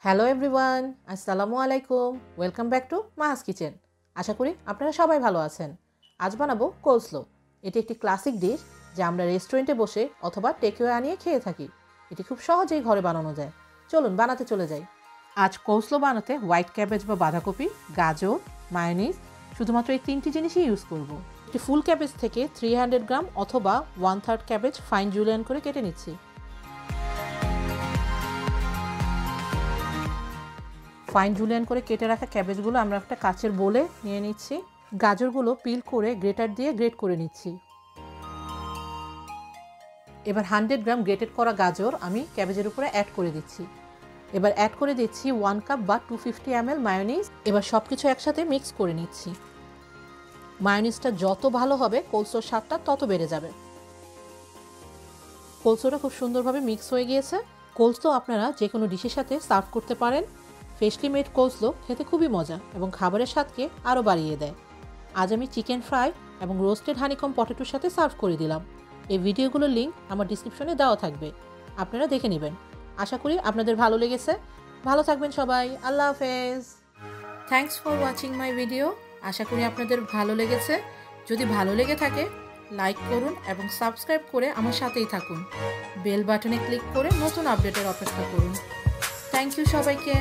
Hello everyone, আসসালামু আলাইকুম। Welcome back to Maha's kitchen. আশা করি আপনারা সবাই ভালো আছেন। আজ বানাবো কোলস্লো। এটি একটি ক্লাসিক ডিশ যা আমরা রেস্টুরেন্টে বসে অথবা টেকওয়ে আনিয়ে খেয়ে থাকি। এটি খুব সহজেই ঘরে বানানো যায়। চলুন বানাতে চলে যাই। আজ কোলস্লো বানাতে হোয়াইট ক্যাবেজ বা বাঁধাকপি, গাজর, মায়োনিজ শুধুমাত্র এই তিনটি জিনিসই ইউজ করব। একটি ফুল ক্যাবেজ থেকে 300 গ্রাম অথবা 1/3 ক্যাবেজ ফাইন জুলিয়ান করে কেটে নিচ্ছি। ফাইন জুলিয়ান করে কেটে রাখা ক্যাবেজগুলো আমরা একটা কাচের বোলে নিয়ে নিচ্ছি। গাজরগুলো পিল করে গ্রেটার দিয়ে গ্রেট করে নিচ্ছি। এবার 100 গ্রাম গ্রেটেড করা গাজর আমি ক্যাবেজের উপরে অ্যাড করে দিচ্ছি। এবার অ্যাড করে দিচ্ছি 1 কাপ বা 250 ml মায়োনিজ। এবার সব কিছু একসাথে মিক্স করে নিচ্ছি। মায়োনিজটা যত ভালো হবে কোলস্লোর স্বাদটা তত বেড়ে যাবে। কোলস্লোটা খুব সুন্দরভাবে মিক্স হয়ে গিয়েছে। কোলস্লো আপনারা যে কোনো ডিশের সাথে সার্ভ করতে পারেন। ফ্রেশলি মেড কোলস্লো খেতে খুবই মজা এবং খাবারের স্বাদকে আরও বাড়িয়ে দেয়। আজ আমি চিকেন ফ্রাই এবং রোস্টেড হানিকম পটেটোর সাথে সার্ভ করে দিলাম। এই ভিডিওগুলোর লিঙ্ক আমার ডিসক্রিপশনে দেওয়া থাকবে, আপনারা দেখে নেবেন। আশা করি আপনাদের ভালো লেগেছে। ভালো থাকবেন সবাই। আল্লাহ হাফেজ। Thanks for watching my video. আশা করি আপনাদের ভালো লেগেছে। যদি ভালো লেগে থাকে লাইক করুন এবং সাবস্ক্রাইব করে আমার সাথেই থাকুন। বেল বাটনে ক্লিক করে নতুন আপডেটের অপেক্ষা করুন। থ্যাংক ইউ সবাইকে।